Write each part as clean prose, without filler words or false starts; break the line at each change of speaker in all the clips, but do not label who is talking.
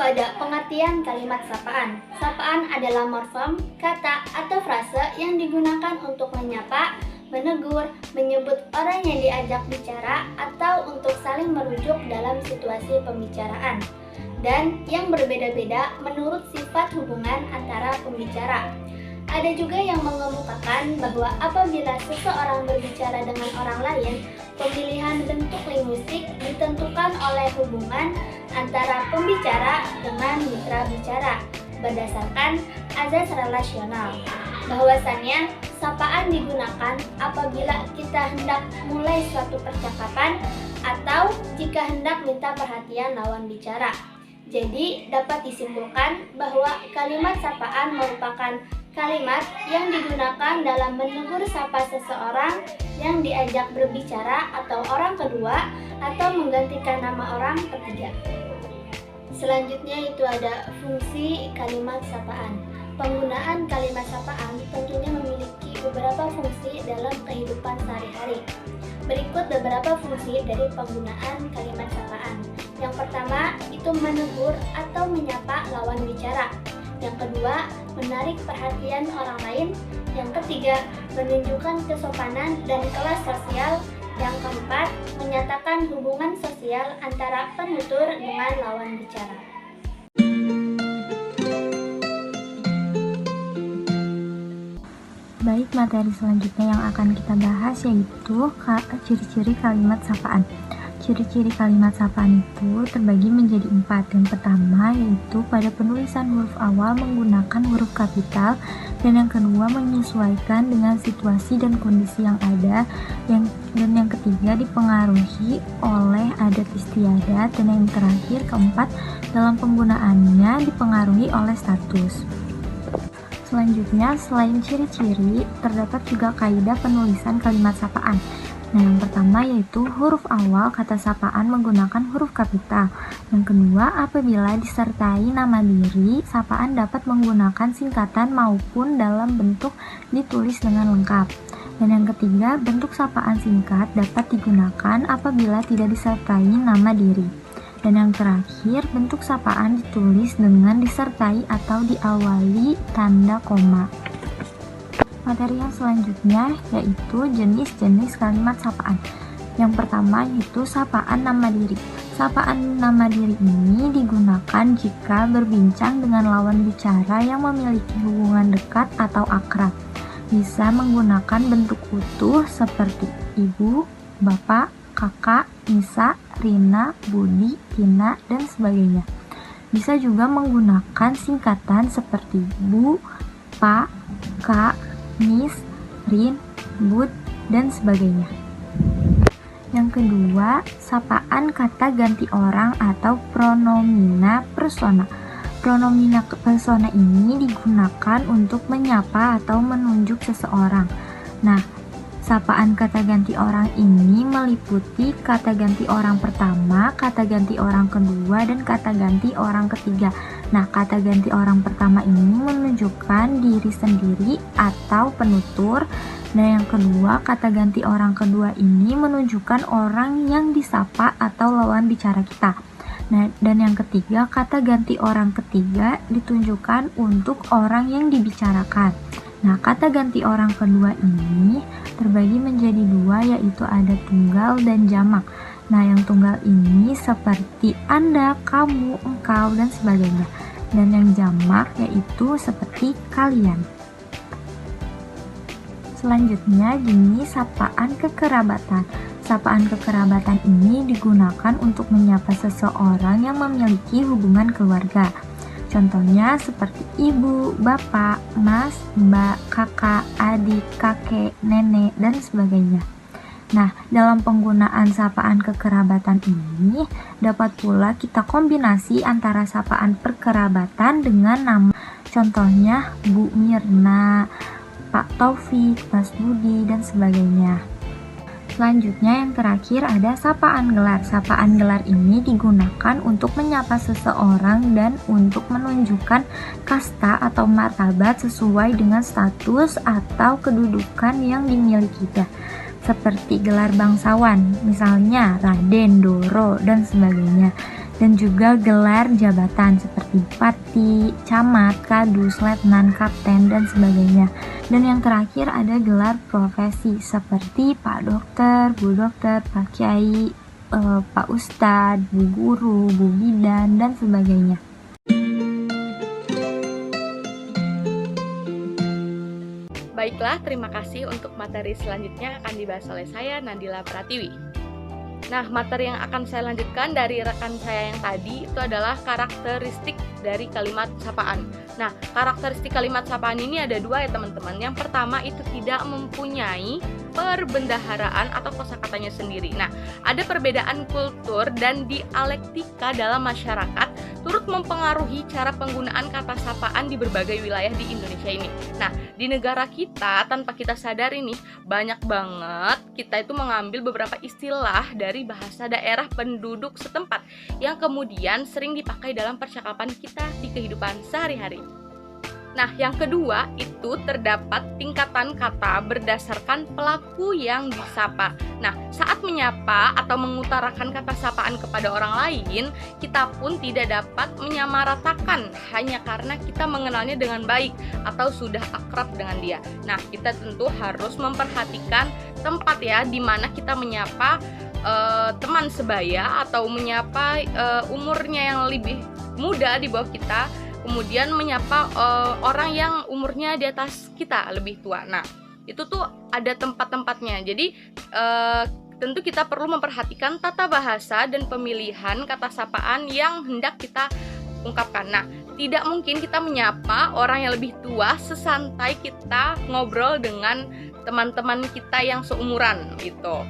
ada pengertian kalimat sapaan. Sapaan adalah morfem, kata, atau frase yang digunakan untuk menyapa, menegur, menyebut orang yang diajak bicara, atau untuk saling merujuk dalam situasi pembicaraan. Dan yang berbeda-beda menurut sifat hubungan antara pembicara. Ada juga yang mengemukakan bahwa apabila seseorang berbicara dengan orang lain, pemilihan bentuk linguistik ditentukan oleh hubungan antara pembicara dengan mitra bicara berdasarkan azas relasional. Bahwasannya, sapaan digunakan apabila kita hendak mulai suatu percakapan atau jika hendak minta perhatian lawan bicara. Jadi, dapat disimpulkan bahwa kalimat sapaan merupakan kalimat yang digunakan dalam menegur sapa seseorang yang diajak berbicara atau orang kedua atau menggantikan nama orang ketiga. Selanjutnya itu ada fungsi kalimat sapaan. Penggunaan kalimat sapaan tentunya memiliki beberapa fungsi dalam kehidupan sehari-hari. Berikut beberapa fungsi dari penggunaan kalimat sapaan. Yang pertama, itu menegur atau menyapa lawan bicara. Yang kedua, menarik perhatian orang lain. Yang ketiga, menunjukkan kesopanan dan kelas sosial. Yang keempat, menyatakan hubungan sosial antara penutur dengan lawan bicara.
Baik, materi selanjutnya yang akan kita bahas yaitu ciri-ciri kalimat sapaan. Ciri-ciri kalimat sapaan itu terbagi menjadi 4. Yang pertama yaitu pada penulisan huruf awal menggunakan huruf kapital, dan yang kedua menyesuaikan dengan situasi dan kondisi yang ada, dan yang ketiga dipengaruhi oleh adat istiadat, dan yang terakhir keempat dalam penggunaannya dipengaruhi oleh status. Selanjutnya, selain ciri-ciri, terdapat juga kaidah penulisan kalimat sapaan. Nah, yang pertama yaitu huruf awal kata sapaan menggunakan huruf kapital. Yang kedua, apabila disertai nama diri, sapaan dapat menggunakan singkatan maupun dalam bentuk ditulis dengan lengkap. Dan yang ketiga, bentuk sapaan singkat dapat digunakan apabila tidak disertai nama diri. Dan yang terakhir, bentuk sapaan ditulis dengan disertai atau diawali tanda koma. Materi yang selanjutnya yaitu jenis-jenis kalimat sapaan. Yang pertama yaitu sapaan nama diri. Sapaan nama diri ini digunakan jika berbincang dengan lawan bicara yang memiliki hubungan dekat atau akrab. Bisa menggunakan bentuk utuh seperti ibu, bapak, kakak, Nisa, Rina, Budi, Tina, dan sebagainya. Bisa juga menggunakan singkatan seperti Bu, Pak, Kak, Nis, Rin, Bud, dan sebagainya. Yang kedua, sapaan kata ganti orang atau pronomina persona. Pronomina persona ini digunakan untuk menyapa atau menunjuk seseorang. Nah, sapaan kata ganti orang ini meliputi kata ganti orang pertama, kata ganti orang kedua, dan kata ganti orang ketiga. Nah, kata ganti orang pertama ini menunjukkan diri sendiri atau penutur. Dan yang kedua, kata ganti orang kedua ini menunjukkan orang yang disapa atau lawan bicara kita. Nah, dan yang ketiga, kata ganti orang ketiga ditunjukkan untuk orang yang dibicarakan. Nah, kata ganti orang kedua ini terbagi menjadi 2, yaitu ada tunggal dan jamak. Nah, yang tunggal ini seperti Anda, kamu, engkau, dan sebagainya. Dan yang jamak yaitu seperti kalian. Selanjutnya, jenis sapaan kekerabatan. Sapaan kekerabatan ini digunakan untuk menyapa seseorang yang memiliki hubungan keluarga. Contohnya seperti ibu, bapak, mas, mbak, kakak, adik, kakek, nenek, dan sebagainya. Nah, dalam penggunaan sapaan kekerabatan ini dapat pula kita kombinasi antara sapaan perkerabatan dengan nama. Contohnya Bu Mirna, Pak Taufik, Mas Budi, dan sebagainya. Selanjutnya yang terakhir ada sapaan gelar. Sapaan gelar ini digunakan untuk menyapa seseorang dan untuk menunjukkan kasta atau martabat sesuai dengan status atau kedudukan yang dimilikinya. Seperti gelar bangsawan, misalnya Raden, Doro, dan sebagainya. dan juga gelar jabatan seperti bupati, camat, kadus, letnan, kapten, dan sebagainya. Dan yang terakhir ada gelar profesi seperti Pak Dokter, Bu Dokter, Pak Kiai, Pak Ustadz, Bu Guru, Bu Bidan, dan sebagainya.
Baiklah, terima kasih untuk materi selanjutnya akan dibahas oleh saya, Nadila Pratiwi. Nah, materi yang akan saya lanjutkan dari rekan saya yang tadi itu adalah karakteristik dari kalimat sapaan. Nah, karakteristik kalimat sapaan ini ada dua ya teman-teman. Yang pertama itu tidak mempunyai perbendaharaan atau kosakatanya sendiri. Nah, ada perbedaan kultur dan dialektika dalam masyarakat turut mempengaruhi cara penggunaan kata sapaan di berbagai wilayah di Indonesia ini. Nah, di negara kita tanpa kita sadari nih, banyak banget kita itu mengambil beberapa istilah dari bahasa daerah penduduk setempat yang kemudian sering dipakai dalam percakapan kita di kehidupan sehari-hari. Nah, yang kedua itu terdapat tingkatan kata berdasarkan pelaku yang disapa. Nah, saat menyapa atau mengutarakan kata sapaan kepada orang lain, kita pun tidak dapat menyamaratakan hanya karena kita mengenalnya dengan baik atau sudah akrab dengan dia. Nah, kita tentu harus memperhatikan tempat ya di mana kita menyapa teman sebaya atau menyapa umurnya yang lebih muda di bawah kita, kemudian menyapa orang yang umurnya di atas kita lebih tua. Nah, itu tuh ada tempat-tempatnya. Jadi tentu kita perlu memperhatikan tata bahasa dan pemilihan kata sapaan yang hendak kita ungkapkan. Nah, tidak mungkin kita menyapa orang yang lebih tua sesantai kita ngobrol dengan teman-teman kita yang seumuran gitu.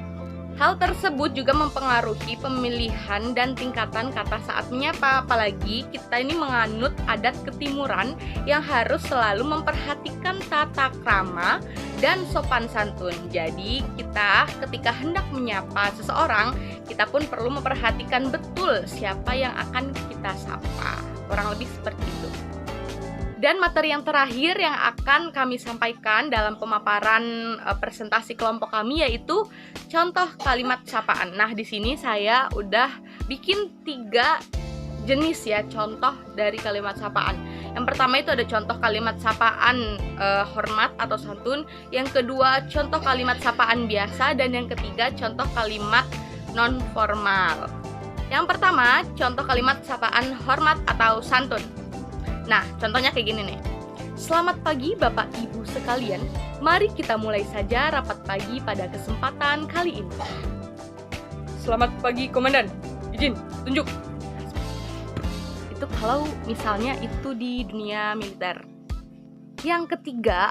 Hal tersebut juga mempengaruhi pemilihan dan tingkatan kata saat menyapa, apalagi kita ini menganut adat ketimuran yang harus selalu memperhatikan tata krama dan sopan santun. Jadi kita ketika hendak menyapa seseorang, kita pun perlu memperhatikan betul siapa yang akan kita sapa. Kurang lebih seperti itu. Dan materi yang terakhir yang akan kami sampaikan dalam pemaparan presentasi kelompok kami yaitu contoh kalimat sapaan. Nah, di sini saya udah bikin 3 jenis ya contoh dari kalimat sapaan. Yang pertama itu ada contoh kalimat sapaan hormat atau santun. Yang kedua contoh kalimat sapaan biasa. Dan yang ketiga contoh kalimat non formal. Yang pertama contoh kalimat sapaan hormat atau santun. Nah, contohnya kayak gini nih. Selamat pagi Bapak Ibu sekalian. Mari kita mulai saja rapat pagi pada kesempatan kali ini. Selamat pagi Komandan. Izin, tunjuk. Itu kalau misalnya itu di dunia militer. Yang ketiga,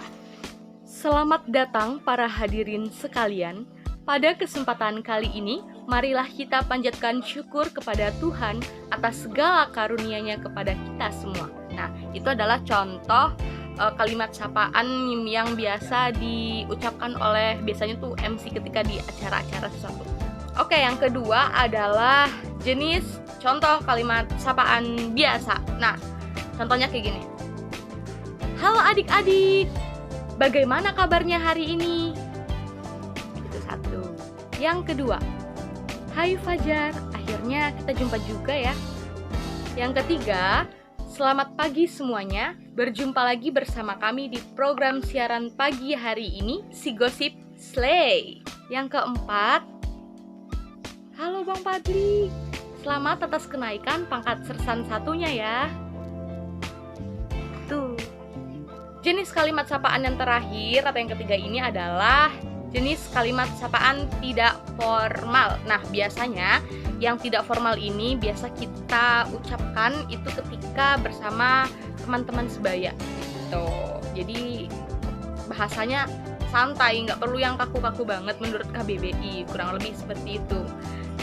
selamat datang para hadirin sekalian. Pada kesempatan kali ini, marilah kita panjatkan syukur kepada Tuhan atas segala karunia-Nya kepada kita semua. Nah, itu adalah contoh kalimat sapaan yang biasa diucapkan oleh biasanya tuh MC ketika di acara-acara sesuatu. Oke, yang kedua adalah jenis contoh kalimat sapaan biasa. Nah, contohnya kayak gini. Halo adik-adik, bagaimana kabarnya hari ini? Itu satu. Yang kedua, hai Fajar, akhirnya kita jumpa juga ya. Yang ketiga, selamat pagi semuanya, berjumpa lagi bersama kami di program siaran pagi hari ini, Si Gosip Slay. Yang keempat, halo Bang Padli, selamat atas kenaikan pangkat sersan satunya ya. Tuh. Jenis kalimat sapaan yang terakhir atau yang ketiga ini adalah jenis kalimat sapaan tidak formal. Nah, biasanya yang tidak formal ini biasa kita ucapkan itu ketika bersama teman-teman sebaya gitu. Jadi bahasanya santai, nggak perlu yang kaku-kaku banget menurut KBBI, kurang lebih seperti itu.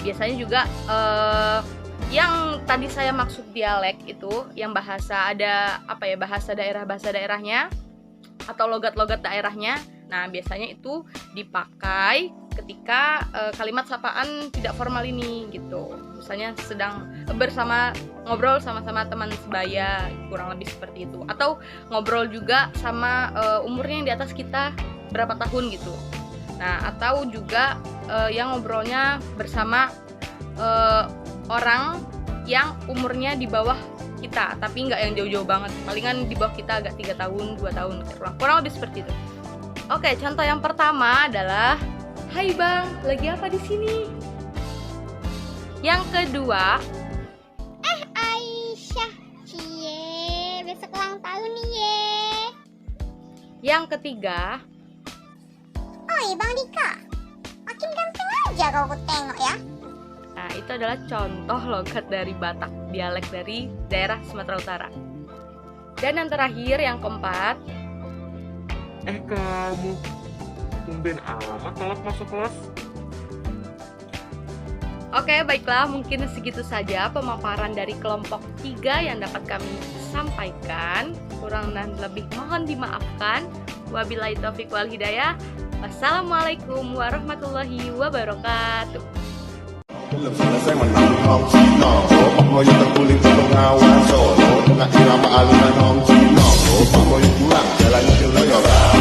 Biasanya juga yang tadi saya maksud dialek itu, yang bahasa ada apa ya, bahasa daerahnya atau logat-logat daerahnya. Nah, biasanya itu dipakai ketika kalimat sapaan tidak formal ini gitu. Misalnya sedang bersama ngobrol sama-sama teman sebaya, kurang lebih seperti itu. Atau ngobrol juga sama umurnya yang di atas kita berapa tahun gitu. Nah, atau juga yang ngobrolnya bersama orang yang umurnya di bawah kita, tapi nggak yang jauh-jauh banget. Palingan di bawah kita agak 3 tahun, 2 tahun, kurang lebih seperti itu. Oke, contoh yang pertama adalah, "Hai Bang, lagi apa di sini?" Yang kedua,
Aisyah, cie, besok ulang tahun nih ye.
yang ketiga,
Oi Bang Dika, makin ganteng aja kalau aku tengok ya.
nah itu adalah contoh logat dari Batak, dialek dari daerah Sumatera Utara. Dan yang terakhir, yang keempat,
Kamu tumben amat telat masuk kelas.
Oke, baiklah, mungkin segitu saja pemaparan dari kelompok 3 yang dapat kami sampaikan. Kurang dan lebih mohon dimaafkan. Wabillahi taufiq wal hidayah. Wassalamualaikum warahmatullahi wabarakatuh.
Belum selesai menang Hong Cino, Pak Moyo terguling ke Bengawan Solo, tengah irama alunan Hong Cino, Pak Moyo pulang jalan ke Loyora.